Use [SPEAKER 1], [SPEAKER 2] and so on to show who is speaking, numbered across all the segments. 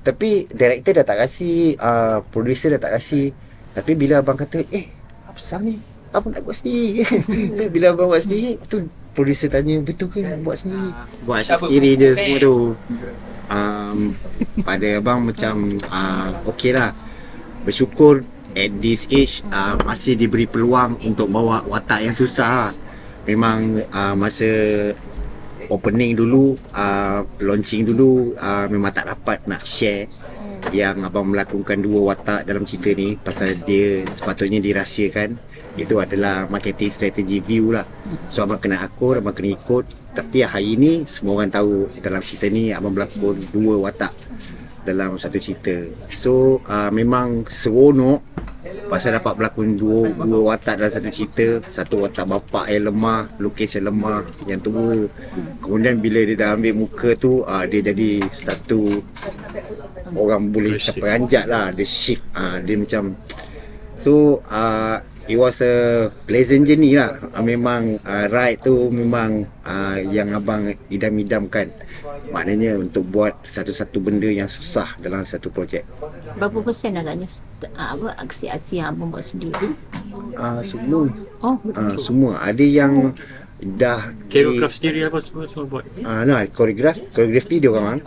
[SPEAKER 1] Tapi director dah tak kasi, producer dah tak kasi. Tapi bila abang kata, apa sang ni? Abang nak buat sendiri. Bila abang buat sendiri, tu producer tanya, betul ke nak buat sendiri? Buat sendiri je semua tu. Pada abang macam okey lah. Bersyukur at this age masih diberi peluang untuk bawa watak yang susah lah. Memang masa opening dulu, launching dulu, memang tak dapat nak share yang abang melakukan 2 watak dalam cerita ni, pasal dia sepatutnya dirahsiakan. Itu adalah marketing strategi view lah. So abang kena akur, abang kena ikut. Tapi hari ni semua orang tahu dalam cerita ni abang berlakon 2 watak dalam satu cerita. So memang seronok pasal dapat berlakon dua watak dalam satu cerita. Satu watak bapak yang lemah, lukis yang lemah, yang tua. Kemudian bila dia dah ambil muka tu, dia jadi satu orang boleh terperanjat lah. Dia shift, dia macam. So it was a pleasant journey lah. Memang ride tu memang yang abang idam-idamkan. Maknanya untuk buat satu-satu benda yang susah dalam satu projek.
[SPEAKER 2] Berapa persen agaknya aksi-aksi yang abang buat sendiri?
[SPEAKER 1] Semua.
[SPEAKER 2] Oh,
[SPEAKER 1] semua. Ada yang dah
[SPEAKER 3] koreograf sendiri apa semua buat.
[SPEAKER 1] koreografi dia orang.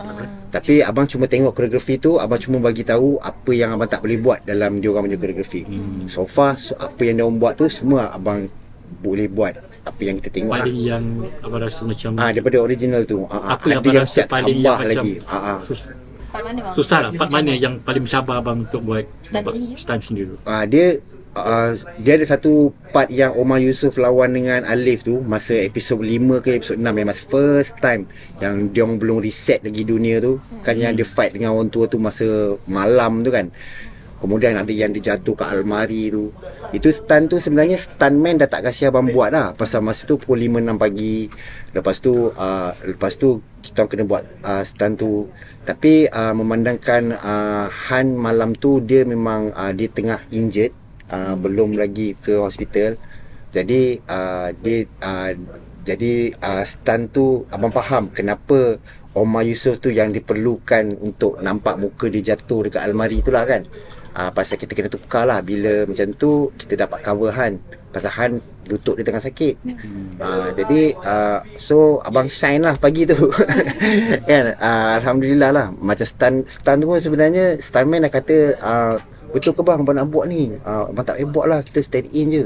[SPEAKER 1] Tapi abang cuma tengok koreografi tu, abang cuma bagi tahu apa yang abang tak boleh buat dalam dia orang punya koreografi. So far apa yang dia orang buat tu semua abang boleh buat. Apa yang kita tengok
[SPEAKER 3] paling yang abang rasa macam
[SPEAKER 1] daripada original tu.
[SPEAKER 3] Apa yang abang rasa paling yang
[SPEAKER 1] lagi
[SPEAKER 3] susah lah. Part mana yang paling mencabar abang untuk buat stunt sendiri?
[SPEAKER 1] Dia ada satu part yang Omar Yusof lawan dengan Alif tu, masa episod 5 ke episod 6, yang masa first time yang dia orang belum reset lagi dunia tu. Kan yang dia fight dengan orang tua tu masa malam tu kan. Kemudian ada yang dia jatuh ke almari tu. Itu stunt tu sebenarnya stuntman dah tak kasi abang buat lah. Pasal masa tu pukul 5-6 pagi. Lepas tu kita orang kena buat stunt tu. Tapi memandangkan Han malam tu dia memang dia tengah injured, belum lagi ke hospital. Jadi stunt tu abang faham kenapa Omar Yusof tu yang diperlukan untuk nampak muka dia jatuh dekat almari tu lah kan. Pasal kita kena tukar lah. Bila macam tu kita dapat cover Han. Pasal Han lutut dia tengah sakit. Jadi so abang shine lah pagi tu. Kan, Alhamdulillah lah. Macam stunt tu pun sebenarnya stuntman dah kata, betul ke bang abang nak buat ni? Abang tak payah buat lah, kita stand in je.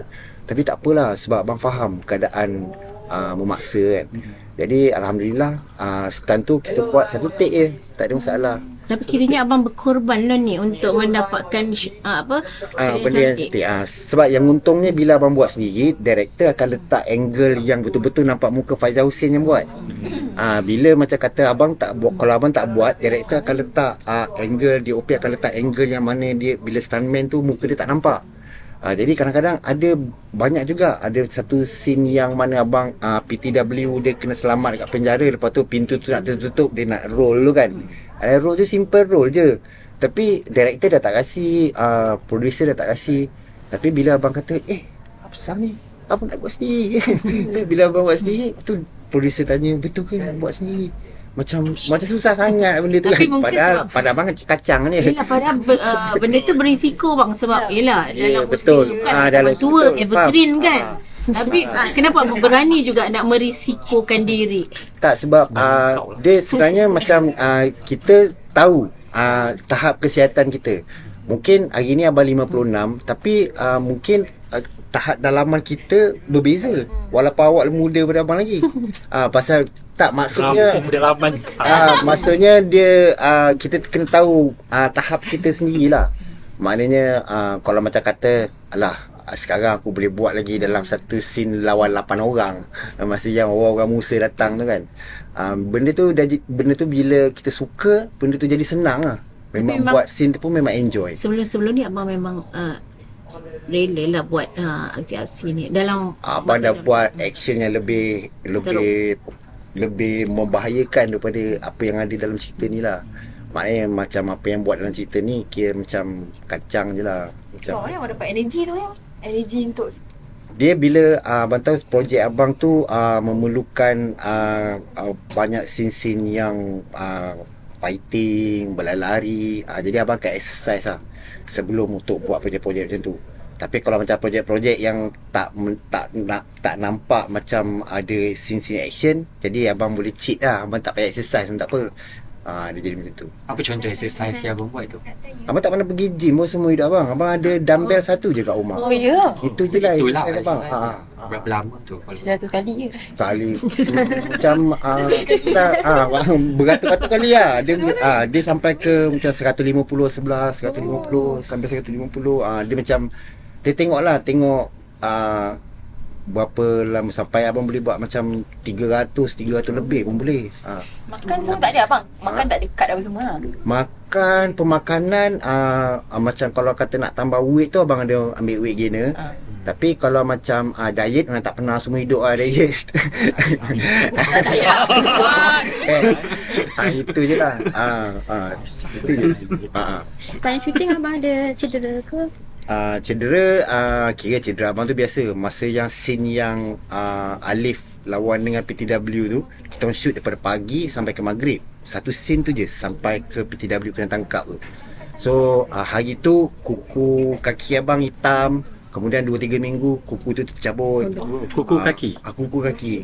[SPEAKER 1] Tapi tak apalah, sebab abang faham keadaan memaksa kan. Jadi Alhamdulillah stunt tu kita buat satu take je, tak ada masalah.
[SPEAKER 2] Tapi kiranya abang berkorban lah ni untuk mendapatkan
[SPEAKER 1] benda yang cantik. Sebab yang untungnya bila abang buat sendiri, director akan letak angle yang betul-betul nampak muka Faizal Hussein yang buat. Bila macam kata abang tak buat, kalau abang tak buat, director akan letak angle, DOP akan letak angle yang mana dia bila stuntman tu muka dia tak nampak. Jadi kadang-kadang ada banyak juga. Ada satu scene yang mana abang PTW dia kena selamat dekat penjara. Lepas tu pintu tu nak tertutup, dia nak roll tu kan. Ada roll tu simple roll je. Tapi director dah tak kasi, producer dah tak kasi. Tapi bila abang kata, apa sang ni? Abang nak buat sendiri. Bila abang buat sendiri, tu producer tanya, betul ke nak buat sendiri? Macam susah sangat benda tu kan. Padahal abang kacang ni.
[SPEAKER 2] Yelah, padahal benda tu berisiko bang. Sebab dalam
[SPEAKER 1] betul.
[SPEAKER 2] Dalam tua evergreen kan. Tapi kenapa abang berani juga nak merisikokan diri?
[SPEAKER 1] Tak, sebab dia sebenarnya macam kita tahu tahap kesihatan kita. Mungkin hari ni abang 56, tapi mungkin tahap dalaman kita berbeza. Walaupun awak muda pada abang lagi. Pasal tak, maksudnya maksudnya dia kita kena tahu tahap kita sendirilah. Maknanya kalau macam kata, alah sekarang aku boleh buat lagi dalam satu scene lawan 8 orang masa yang orang-orang Musa datang tu kan. Benda tu bila kita suka, benda tu jadi senang lah. Memang buat scene tu pun memang enjoy.
[SPEAKER 2] Sebelum ni abang memang rela lah buat aksi-aksi ni dalam
[SPEAKER 1] abang dah buat action yang lebih membahayakan daripada apa yang ada dalam cerita ni lah. Maknanya macam apa yang buat dalam cerita ni kira macam kacang je lah. Macam
[SPEAKER 4] mana abang dapat energi tu ya? Energi untuk
[SPEAKER 1] dia bila abang tahu projek abang tu memerlukan banyak scene-scene yang fighting, berlari-lari. Jadi abang akan exercise lah sebelum untuk buat projek-projek macam tu. Tapi kalau macam projek-projek yang tak nampak macam ada scene action, jadi abang boleh cheat lah. Abang tak payah exercise pun tak apa. Dia jadi macam tu.
[SPEAKER 5] Apa contoh exercise yang abang buat tu?
[SPEAKER 1] Abang tak pernah pergi gym pun semua hidup abang. Abang ada dumbbell satu je kat rumah.
[SPEAKER 4] Oh ya.
[SPEAKER 1] Itu je lah
[SPEAKER 5] Itulah
[SPEAKER 1] exercise abang.
[SPEAKER 5] exercise. Berapa lama tu? Kalau
[SPEAKER 4] 100 kali je.
[SPEAKER 1] Sekali macam beratus-ratus kali lah. Dia sampai ke macam 150 sebelah, 150 sampai 150. Dia macam dia tengok berapa lama sampai abang boleh buat macam 300 lebih pun boleh.
[SPEAKER 4] Makan semua tak ada abang. Makan tak ada cut apa semua lah.
[SPEAKER 1] Makan pemakanan macam kalau kata nak tambah weight tu abang ada ambil weight gainer. Tapi kalau macam diet memang tak pernah semua hidup diet. Itu je lah. Itu je.
[SPEAKER 6] Selain syuting abang ada cedera ke?
[SPEAKER 1] Kira cedera abang tu biasa. Masa yang scene yang Alif lawan dengan PTW tu, kita orang shoot daripada pagi sampai ke maghrib. Satu scene tu je sampai ke PTW kena tangkap tu. So hari tu kuku kaki abang hitam. Kemudian 2-3 minggu kuku tu tercabut.
[SPEAKER 3] Kuku kaki?
[SPEAKER 1] Kuku kaki.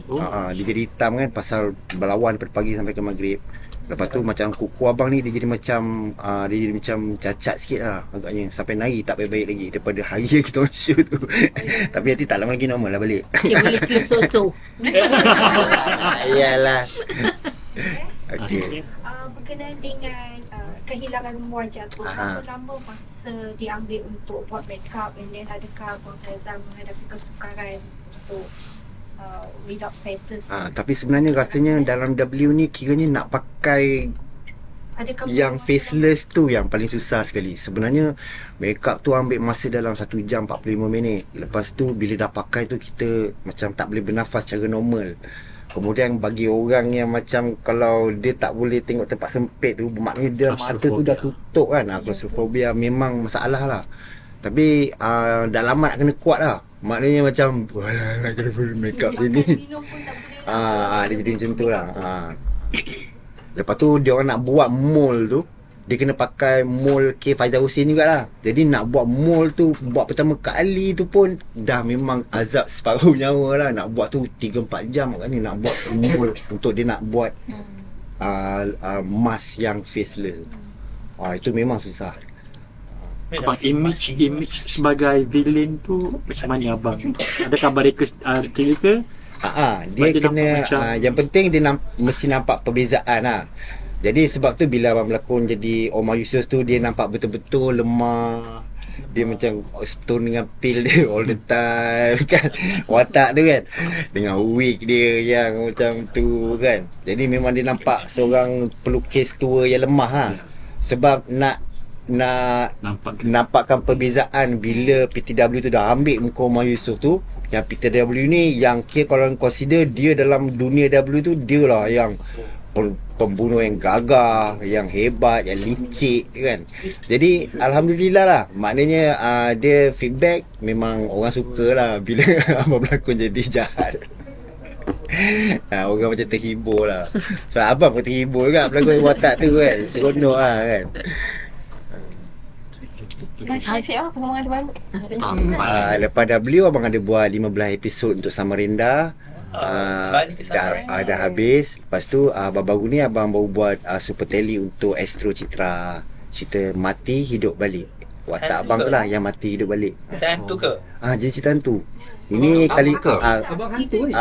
[SPEAKER 1] Dia jadi hitam kan pasal berlawan daripada pagi sampai ke maghrib. Lepas tu macam kuku abang ni dia jadi macam cacat sikit lah agaknya. Sampai nari tak baik-baik lagi daripada hari yang kita orang shoot tu. Tapi nanti tak lama lagi normal lah balik.
[SPEAKER 2] Boleh claim so-so.
[SPEAKER 1] Iyalah. Okay.
[SPEAKER 6] Berkenaan dengan kehilangan wajah tu, berapa lama masa diambil untuk buat makeup, and then adakah Abang Faizal menghadapi kesukaran untuk without faces?
[SPEAKER 1] Tapi sebenarnya rasanya dalam W ni kiranya nak pakai yang faceless tu yang paling susah sekali. Sebenarnya makeup tu ambil masa dalam 1 jam 45 minit. Lepas tu bila dah pakai tu kita macam tak boleh bernafas secara normal. Kemudian bagi orang yang macam kalau dia tak boleh tengok tempat sempit tu, maknanya dia mata tu dah tutup kan. Claustrophobia memang masalah lah. Tapi dalaman nak kena kuat lah. Maknanya macam nak kena full makeup ni. Dia jadi macam tu lah. Lepas tu dia orang nak buat mold tu, dia kena pakai mold K. Faizal Hussein jugalah. Jadi nak buat mold tu, buat pertama kali tu pun dah memang azab separuh nyawa lah. Nak buat tu 3-4 jam kan ni nak buat mold untuk dia nak buat mask yang faceless. Itu memang susah.
[SPEAKER 3] Abang, image sebagai villain tu macam mana abang? Adakah mereka cerita?
[SPEAKER 1] Dia kena yang penting dia mesti nampak perbezaan lah. Jadi sebab tu bila abang berlakon jadi Omar Yusuf tu, dia nampak betul-betul lemah. Dia macam stone dengan pil dia all the time kan. Watak tu kan, dengan wig dia yang macam tu kan. Jadi memang dia nampak seorang pelukis tua yang lemah lah. Sebab nak nampakkan perbezaan bila PTW tu dah ambil muka Omar Yusuf tu. Yang PTW ni yang kalau consider dia dalam dunia W tu, dia lah yang pembunuh yang gagah, yang hebat, yang licik kan. Jadi Alhamdulillah lah. Maknanya dia feedback memang orang suka lah bila abang berlakon jadi jahat. Orang macam terhibur lah. So abang pun terhibur juga berlakon watak tu kan. Seronok lah kan.
[SPEAKER 4] Asyik lah perkembangan terbaru.
[SPEAKER 1] Lepas W abang ada buat 15 episod untuk Samarinda. Dah habis. Lepas tu baru ni abang baru buat Super Tele untuk Astro Citra. Cerita mati hidup balik. Watak abang tu lah yang mati hidup balik.
[SPEAKER 5] Cerita hantu ke?
[SPEAKER 1] Jadi cerita hantu. Ini kali
[SPEAKER 5] abang hantu ni?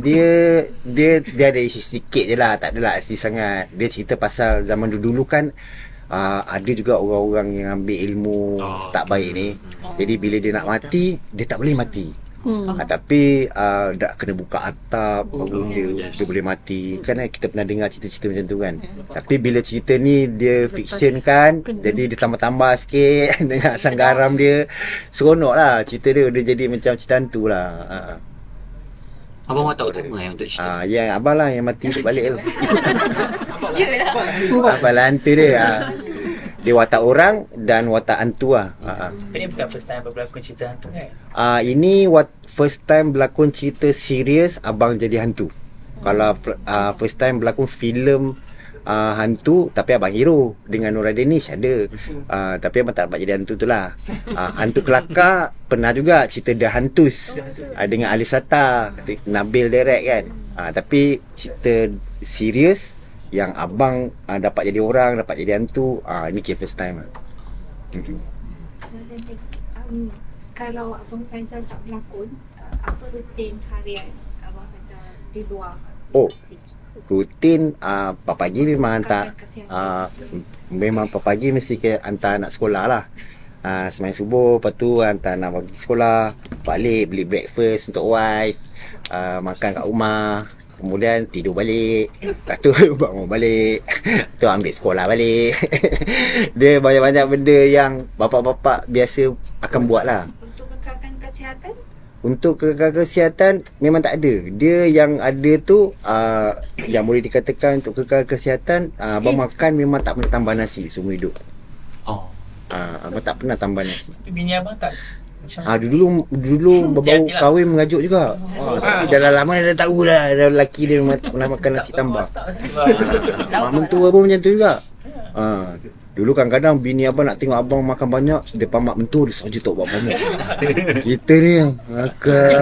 [SPEAKER 1] Dia ada isi sikit je lah. Tak adalah asli sangat. Dia cerita pasal zaman dulu kan ada juga orang-orang yang ambil ilmu tak baik ni. Jadi bila dia nak mati, dia tak boleh mati. Tapi dah kena buka atap baru dia boleh mati. Kan kita pernah dengar cerita-cerita macam tu kan. Tapi bila cerita ni dia fiction kan, jadi dia tambah-tambah sikit dengan asam garam dia. Seronok lah cerita dia. Dia jadi macam cerita hantu lah.
[SPEAKER 5] Abang watak utama yang untuk cerita?
[SPEAKER 1] Yang abang lah yang mati tu balik tu.
[SPEAKER 4] Yelah.
[SPEAKER 1] Abang lah hantu dia. Dia watak orang dan watak hantu lah.
[SPEAKER 5] Ini bukan first time berlakon cerita hantu kan?
[SPEAKER 1] Ini first time berlakon cerita serius abang jadi hantu. Kalau first time berlakon filem hantu tapi abang hero. Dengan Nora Danish ada. Tapi abang tak dapat jadi hantu tu lah. Hantu kelakar pernah juga cerita The Hantus. Dengan Alif Sata, Nabil direct kan. Tapi cerita serius yang abang dapat jadi orang, dapat jadi hantu, ni first time lah.
[SPEAKER 6] Kalau Abang Faizal tak berlakon, apa rutin harian Abang Faizal di luar?
[SPEAKER 1] Rutin pagi memang hantar memang pagi mesti ke hantar anak sekolah lah. Semain subuh, lepas tu hantar anak pergi sekolah, balik beli breakfast untuk wife, makan kat rumah, kemudian tidur balik, lepas tu bangun balik, tu ambil sekolah balik. Dia banyak-banyak benda yang bapak-bapak biasa akan buat lah.
[SPEAKER 6] Untuk kekalkan kesihatan?
[SPEAKER 1] Untuk kekal kesihatan memang tak ada. Dia yang ada tu yang boleh dikatakan untuk kekal kesihatan, abang makan memang tak pernah tambah nasi seumur hidup. Abang tak pernah tambah nasi.
[SPEAKER 7] Bini abang tak
[SPEAKER 1] Dulu baru kahwin mengajuk juga. Tapi dah lama dah tahu dah lelaki dia memang tak pernah makan nasi tambah. Mak mentua pun macam tu juga. Dulu kadang-kadang bini abang nak tengok abang makan banyak, depan mak mentua dia saja tak buat banyak. Kita ni makan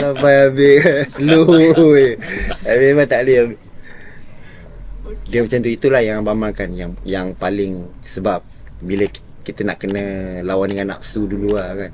[SPEAKER 1] sampai habis slow je. Tapi memang tak boleh. Dia macam tu, itulah yang abang makan yang paling, sebab bila kita nak kena lawan dengan nafsu dulu lah kan.